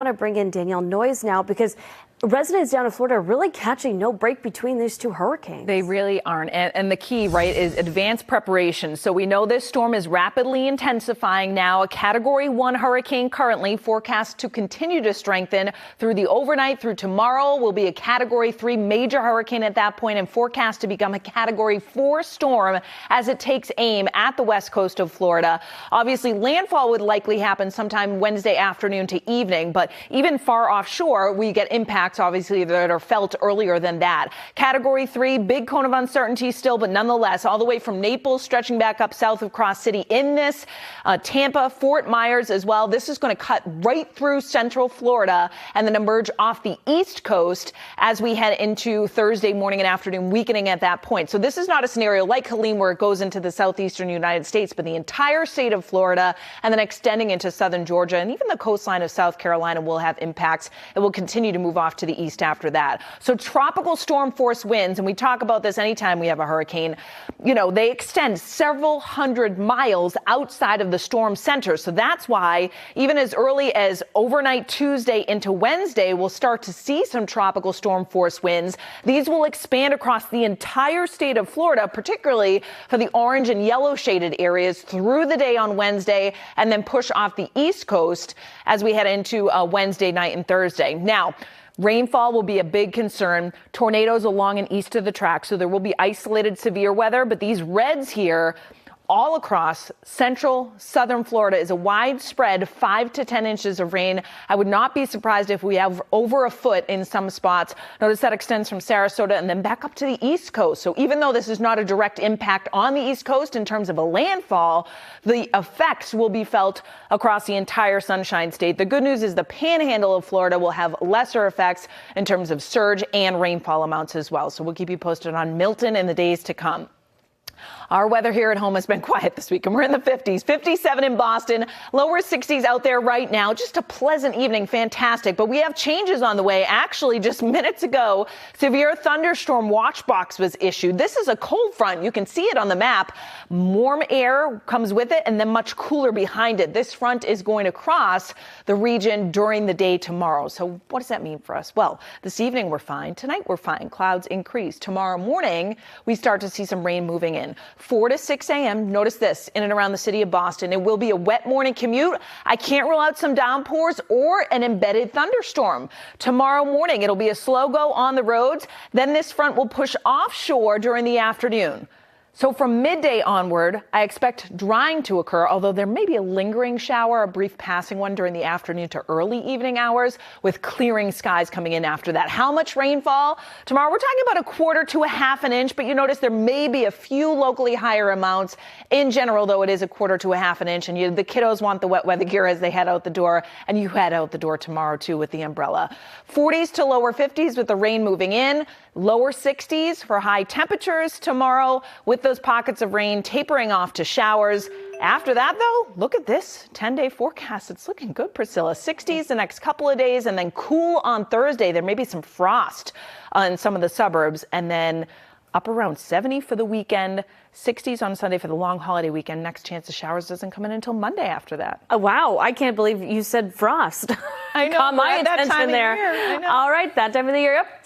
I want to bring in Danielle Noyes now because residents down in Florida are really catching no break between these two hurricanes. They really aren't. And the key, right, is advanced preparation. So we know this storm is rapidly intensifying now. A Category 1 hurricane currently forecast to continue to strengthen through the overnight through tomorrow. Will be a Category 3 major hurricane at that point and forecast to become a Category 4 storm as it takes aim at the west coast of Florida. Obviously, landfall would likely happen sometime Wednesday afternoon to evening, but even far offshore, we get impacts obviously that are felt earlier than that. Category 3, big cone of uncertainty still, but nonetheless, all the way from Naples stretching back up south of Cross City in this, Tampa, Fort Myers as well. This is going to cut right through central Florida and then emerge off the east coast as we head into Thursday morning and afternoon, weakening at that point. So this is not a scenario like Helene where it goes into the southeastern United States, but the entire state of Florida and then extending into southern Georgia and even the coastline of South Carolina will have impacts. It will continue to move off to the east after that. So tropical storm force winds, and we talk about this anytime we have a hurricane, you know, they extend several hundred miles outside of the storm center. So that's why even as early as overnight Tuesday into Wednesday, we'll start to see some tropical storm force winds. These will expand across the entire state of Florida, particularly for the orange and yellow shaded areas through the day on Wednesday and then push off the east coast as we head into Wednesday night and Thursday. Now, rainfall will be a big concern. Tornadoes along and east of the track, so there will be isolated severe weather, but these reds here all across central, southern Florida is a widespread 5 to 10 inches of rain. I would not be surprised if we have over a foot in some spots. Notice that extends from Sarasota and then back up to the East Coast. So even though this is not a direct impact on the East Coast in terms of a landfall, the effects will be felt across the entire Sunshine State. The good news is the panhandle of Florida will have lesser effects in terms of surge and rainfall amounts as well. So we'll keep you posted on Milton in the days to come. Our weather here at home has been quiet this week, and we're in the 50s, 57 in Boston, lower 60s out there right now. Just a pleasant evening, fantastic. But we have changes on the way. Actually, just minutes ago, severe thunderstorm watch box was issued. This is a cold front. You can see it on the map. Warm air comes with it and then much cooler behind it. This front is going to cross the region during the day tomorrow. So what does that mean for us? Well, this evening we're fine. Tonight we're fine. Clouds increase. Tomorrow morning, we start to see some rain moving in. 4 to 6 a.m. Notice this in and around the city of Boston. It will be a wet morning commute. I can't rule out some downpours or an embedded thunderstorm. Tomorrow morning, it'll be a slow go on the roads. Then this front will push offshore during the afternoon. So from midday onward, I expect drying to occur, although there may be a lingering shower, a brief passing one during the afternoon to early evening hours with clearing skies coming in after that. How much rainfall? Tomorrow, we're talking about 1/4 to 1/2 an inch, but you notice there may be a few locally higher amounts. In general, though, it is 1/4 to 1/2 an inch, and the kiddos want the wet weather gear as they head out the door, and you head out the door tomorrow, too, with the umbrella. 40s to lower 50s with the rain moving in. Lower 60s for high temperatures tomorrow with those pockets of rain tapering off to showers. After that, though, look at this 10-day forecast. It's looking good, Priscilla. 60s the next couple of days and then cool on Thursday. There may be some frost in some of the suburbs and then up around 70 for the weekend, 60s on Sunday for the long holiday weekend. Next chance of showers doesn't come in until Monday after that. Oh, wow. I can't believe you said frost. I know. Caught my attention there. I know. All right. That time of the year. Yep.